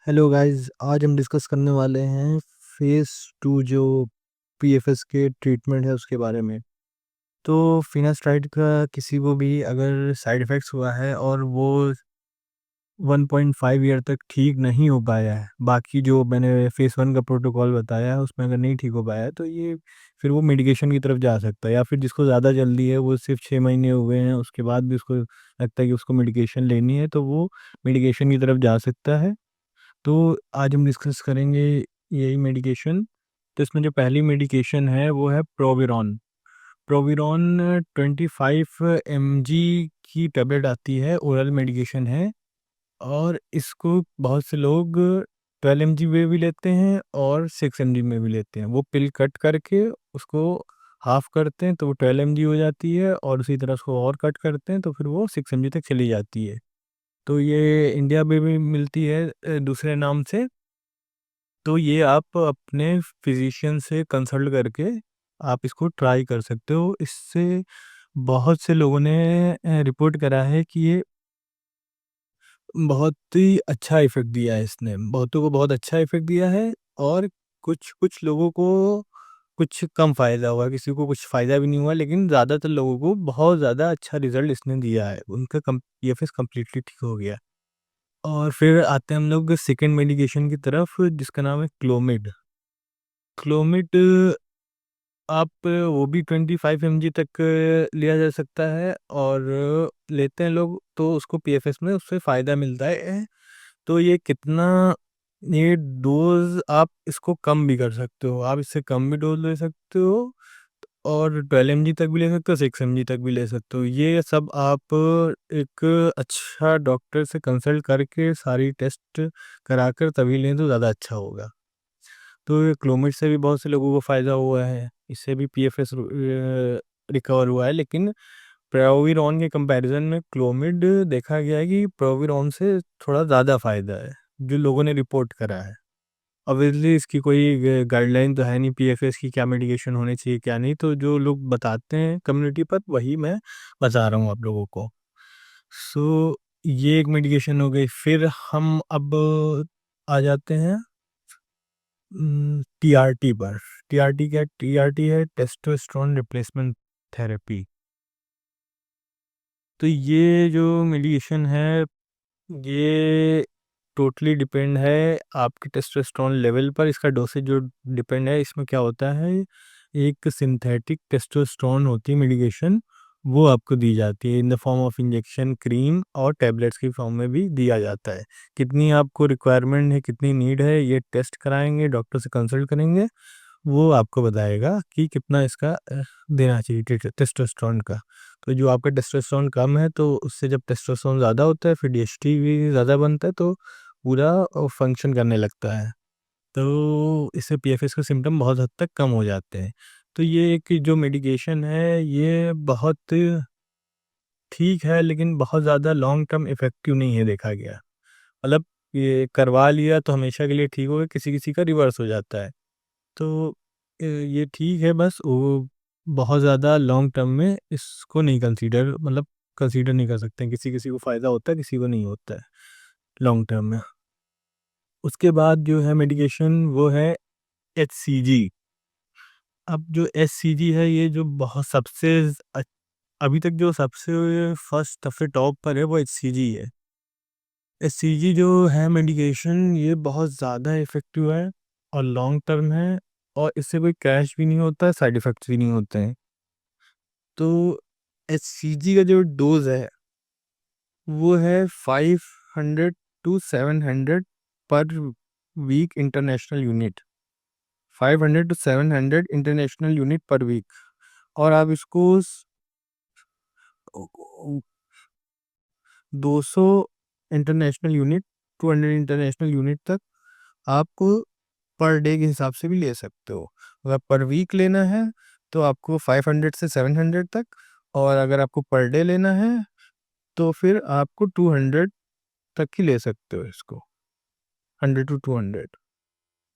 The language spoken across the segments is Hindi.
हेलो गाइस, आज हम डिस्कस करने वाले हैं फेज़ 2 जो पीएफएस के ट्रीटमेंट है उसके बारे में। तो फिनास्ट्राइड का किसी को भी अगर साइड इफ़ेक्ट्स हुआ है और वो 1.5 ईयर तक ठीक नहीं हो पाया है, बाकी जो मैंने फेज़ 1 का प्रोटोकॉल बताया है उसमें अगर नहीं ठीक हो पाया है तो ये फिर वो मेडिकेशन की तरफ जा सकता है, या फिर जिसको ज़्यादा जल्दी है वो सिर्फ़ 6 महीने हुए हैं उसके बाद भी उसको लगता है कि उसको मेडिकेशन लेनी है तो वो मेडिकेशन की तरफ जा सकता है। तो आज हम डिस्कस करेंगे यही मेडिकेशन। तो इसमें जो पहली मेडिकेशन है वो है प्रोविरॉन। प्रोविरॉन 25 एमजी की टैबलेट आती है, ओरल मेडिकेशन है और इसको बहुत से लोग 12 एमजी में भी लेते हैं और 6 एमजी में भी लेते हैं। वो पिल कट करके उसको हाफ़ करते हैं तो वो 12 एमजी हो जाती है और उसी तरह उसको और कट करते हैं तो फिर वो 6 एमजी तक चली जाती है। तो ये इंडिया में भी मिलती है दूसरे नाम से। तो ये आप अपने फिज़िशियन से कंसल्ट करके आप इसको ट्राई कर सकते हो। इससे बहुत से लोगों ने रिपोर्ट करा है कि ये बहुत ही अच्छा इफ़ेक्ट दिया है इसने। बहुतों को बहुत अच्छा इफ़ेक्ट दिया है और कुछ लोगों को कुछ कम फ़ायदा हुआ, किसी को कुछ फ़ायदा भी नहीं हुआ, लेकिन ज़्यादातर लोगों को बहुत ज़्यादा अच्छा रिज़ल्ट इसने दिया है। उनका पीएफएस कंप्लीटली ठीक हो गया। और फिर आते हैं हम लोग सेकंड मेडिकेशन की तरफ जिसका नाम है क्लोमिड। क्लोमिड आप वो भी 25 एमजी तक लिया जा सकता है और लेते हैं लोग तो उसको पीएफएस में उससे फ़ायदा मिलता है। तो ये कितना, ये डोज़ आप इसको कम भी कर सकते हो, आप इससे कम भी डोज़ ले सकते हो और 12 एमजी तक भी ले सकते हो, 6 एमजी तक भी ले सकते हो। ये सब आप एक अच्छा डॉक्टर से कंसल्ट करके सारी टेस्ट कराकर तभी लें तो ज़्यादा अच्छा होगा। तो ये क्लोमिड से भी बहुत से लोगों को फ़ायदा हुआ है, इससे भी पीएफएस रिकवर हुआ है, लेकिन प्रोविरॉन के कंपैरिज़न में क्लोमिड देखा गया है कि प्रोविरॉन से थोड़ा ज़्यादा फ़ायदा है, जो लोगों ने रिपोर्ट करा है। ऑब्वियसली इसकी कोई गाइडलाइन तो है नहीं पीएफएस की क्या मेडिकेशन होनी चाहिए, क्या नहीं, तो जो लोग बताते हैं कम्युनिटी पर वही मैं बता रहा हूँ आप लोगों को। सो ये एक मेडिकेशन हो गई, फिर हम अब आ जाते हैं टीआरटी पर। टीआरटी क्या है? टीआरटी है टेस्टोस्टेरोन रिप्लेसमेंट थेरेपी। तो ये जो मेडिकेशन है, ये टोटली डिपेंड है आपके टेस्टोस्टेरोन लेवल पर, इसका डोसेज जो डिपेंड है। इसमें क्या होता है, एक सिंथेटिक टेस्टोस्टेरोन होती है मेडिकेशन, वो आपको दी जाती है in the form of injection, cream और टैबलेट्स की फॉर्म में भी दिया जाता है। कितनी आपको रिक्वायरमेंट है, कितनी नीड है, ये टेस्ट कराएंगे, डॉक्टर से कंसल्ट करेंगे, वो आपको बताएगा कि कितना इसका देना चाहिए टेस्टोस्टेरोन का। तो जो आपका टेस्टोस्टेरोन कम है तो उससे जब टेस्टोस्टेरोन ज़्यादा होता है फिर डीएचटी भी ज़्यादा बनता है तो पूरा फंक्शन करने लगता है। तो इससे पीएफएस के सिम्पटम बहुत हद तक कम हो जाते हैं। तो ये एक जो मेडिकेशन है ये बहुत ठीक है, लेकिन बहुत ज़्यादा लॉन्ग टर्म इफ़ेक्टिव नहीं है देखा गया। मतलब ये करवा लिया तो हमेशा के लिए ठीक हो गया, किसी-किसी का रिवर्स हो जाता है। तो ये ठीक है, बस वो बहुत ज़्यादा लॉन्ग टर्म में इसको नहीं कंसीडर नहीं कर सकते हैं। किसी-किसी को फ़ायदा होता है, किसी को नहीं होता है लॉन्ग टर्म में। उसके बाद जो है मेडिकेशन वो है एचसीजी। अब जो एचसीजी है ये जो बहुत अभी तक जो सबसे फर्स्ट सबसे टॉप पर है वो एचसीजी है। एचसीजी जो है मेडिकेशन ये बहुत ज़्यादा इफ़ेक्टिव है और लॉन्ग टर्म है और इससे कोई क्रैश भी नहीं होता है, साइड इफ़ेक्ट्स भी नहीं होते हैं। तो एचसीजी का जो डोज़ है वो है 500 to 700 per week international unit. 500 to 700 international unit per week. और आप इसको 200 इंटरनेशनल यूनिट, 200 इंटरनेशनल यूनिट तक आप पर डे के हिसाब से भी ले सकते हो। अगर पर वीक लेना है तो आपको 500 से 700 तक, और अगर आपको पर डे लेना है तो फिर आपको 200 तक ही ले सकते हो इसको, 100 टू 200।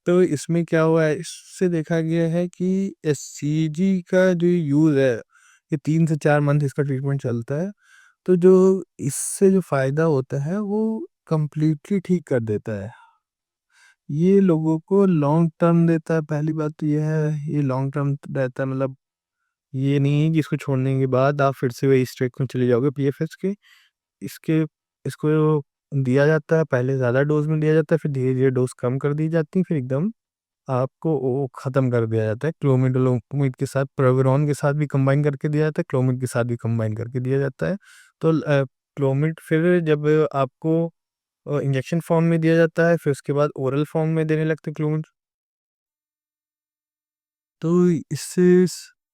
तो इसमें क्या हुआ है, इससे देखा गया है कि एससीजी का जो यूज़ है ये 3 से 4 मंथ इसका ट्रीटमेंट चलता है। तो जो इससे जो फ़ायदा होता है वो कंप्लीटली ठीक कर देता है। ये लोगों को लॉन्ग टर्म देता है। पहली बात तो ये है, ये लॉन्ग टर्म रहता है, मतलब ये नहीं है कि इसको छोड़ने के बाद आप फिर से वही स्ट्रेक में चले जाओगे पीएफएस के। इसके इसको दिया जाता है, पहले ज़्यादा डोज में दिया जाता है, फिर धीरे धीरे डोज कम कर दी जाती है, फिर एकदम आपको वो ख़त्म कर दिया जाता है। क्लोमिडोलोमिड के साथ प्रोविरॉन के साथ भी कंबाइन करके दिया जाता है, क्लोमिड के साथ भी कंबाइन करके दिया जाता है। तो क्लोमिड फिर जब आपको इंजेक्शन फॉर्म में दिया जाता है, फिर उसके बाद ओरल फॉर्म में देने लगते हैं क्लोमिड। तो इससे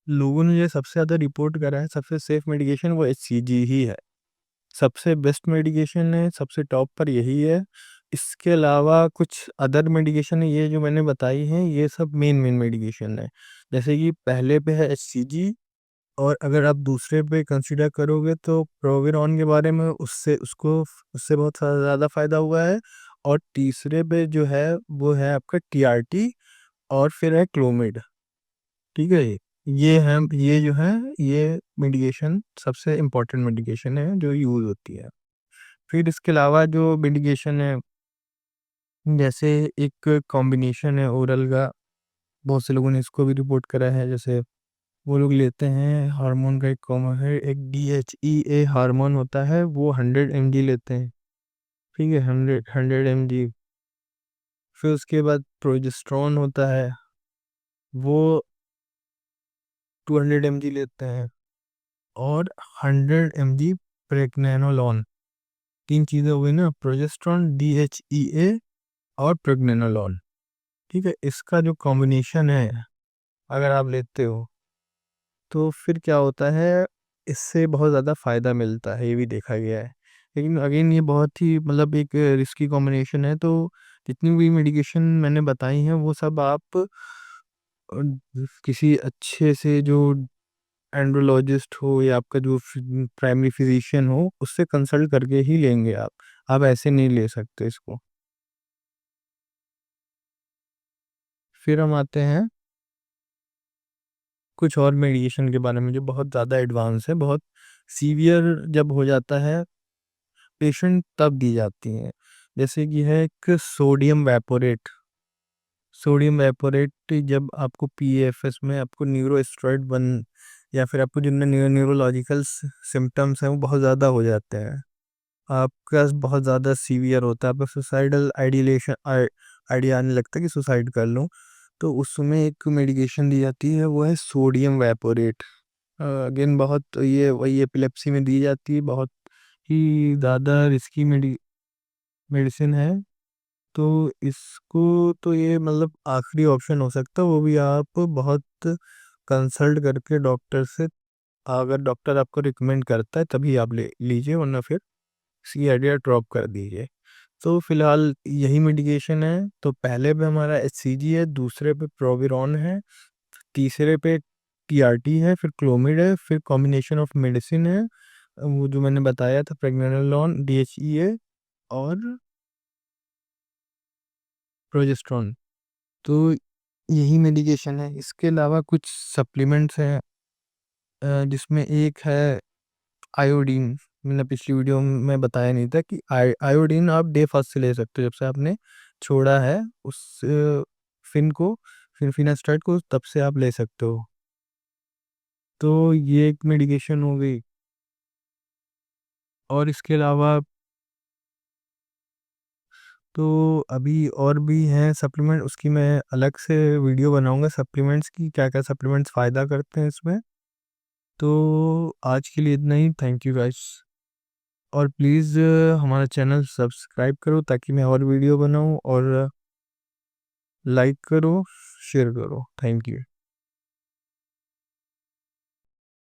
लोगों ने जो सबसे ज़्यादा रिपोर्ट करा है, सबसे सेफ मेडिकेशन वो एचसीजी ही है। सबसे बेस्ट मेडिकेशन है, सबसे टॉप पर यही है। इसके अलावा कुछ अदर मेडिकेशन है, ये जो मैंने बताई हैं, ये सब मेन मेडिकेशन है। जैसे कि पहले पे है एचसीजी, और अगर आप दूसरे पे कंसीडर करोगे तो प्रोविरॉन के बारे में, उससे बहुत ज़्यादा फायदा हुआ है। और तीसरे पे जो है वो है आपका टीआरटी, और फिर है क्लोमिड। ठीक है, ये जो है, ये मेडिकेशन सबसे इम्पोर्टेंट मेडिकेशन है जो यूज़ होती है। फिर इसके अलावा जो मेडिकेशन है, जैसे एक कॉम्बिनेशन है ओरल का, बहुत से लोगों ने इसको भी रिपोर्ट करा है। जैसे वो लोग लेते हैं हार्मोन का, एक कॉमन है, एक DHEA हार्मोन होता है, वो 100 mg लेते हैं। ठीक है, 100 mg। फिर उसके बाद प्रोजेस्ट्रॉन होता है, वो 200 mg लेते हैं। और 100 mg प्रेगनेनोलॉन। तीन चीज़ें हो गई ना, प्रोजेस्ट्रॉन, DHEA और प्रेगनेनोलॉन। ठीक है, इसका जो कॉम्बिनेशन है अगर आप लेते हो, तो फिर क्या होता है, इससे बहुत ज़्यादा फ़ायदा मिलता है, ये भी देखा गया है। लेकिन अगेन ये बहुत ही मतलब एक रिस्की कॉम्बिनेशन है। तो जितनी भी मेडिकेशन मैंने बताई हैं, वो सब आप अ, किसी अच्छे से जो एंड्रोलॉजिस्ट हो, या आपका जो प्राइमरी फिजिशियन हो, उससे कंसल्ट करके ही लेंगे आप ऐसे नहीं ले सकते इसको। फिर हम आते हैं कुछ और मेडिकेशन के बारे में जो बहुत ज़्यादा एडवांस है, बहुत सीवियर जब हो जाता है पेशेंट, तब दी जाती हैं। जैसे कि है एक सोडियम वेपोरेट। सोडियम वेपोरेट जब आपको पीएफएस में आपको न्यूरोस्टेरॉइड बन, या फिर आपको जो न्यूरोलॉजिकल सिम्टम्स हैं वो बहुत ज़्यादा हो जाते हैं, आपका बहुत ज़्यादा सीवियर होता है, आपका सुसाइडल आइडियलेशन आइडिया आने लगता है कि सुसाइड कर लूँ, तो उस समय एक मेडिकेशन दी जाती है, वो है सोडियम वेपोरेट। अगेन बहुत ये वही एपिलेप्सी में दी जाती है, बहुत ही ज़्यादा रिस्की मेडिसिन है। तो इसको तो ये मतलब आखिरी ऑप्शन हो सकता है, वो भी आप बहुत कंसल्ट करके डॉक्टर से, अगर डॉक्टर आपको रिकमेंड करता है तभी आप ले लीजिए, वरना फिर सी आइडिया ड्रॉप कर दीजिए। तो फिलहाल यही मेडिकेशन है। तो पहले पे हमारा एचसीजी है, दूसरे पे प्रोविरॉन है, तीसरे पे टीआरटी है, फिर क्लोमिड है, फिर कॉम्बिनेशन ऑफ मेडिसिन है, वो जो मैंने बताया था, प्रेगनेनोलॉन, DHEA और प्रोजेस्ट्रॉन। तो यही मेडिकेशन है। इसके अलावा कुछ सप्लीमेंट्स हैं, जिसमें एक है आयोडीन। मैंने पिछली वीडियो में बताया नहीं था कि आयोडीन आप डे फर्स्ट से ले सकते हो, जब से आपने छोड़ा है उस फिन को, फिनास्टार्ट को, तब से आप ले सकते हो। तो ये एक मेडिकेशन हो गई। और इसके अलावा तो अभी और भी हैं सप्लीमेंट, उसकी मैं अलग से वीडियो बनाऊंगा सप्लीमेंट्स की, क्या क्या सप्लीमेंट्स फ़ायदा करते हैं इसमें। तो आज के लिए इतना ही। Thank you guys. और प्लीज़ हमारा चैनल सब्सक्राइब करो ताकि मैं और वीडियो बनाऊं, और लाइक करो, शेयर करो। Thank you.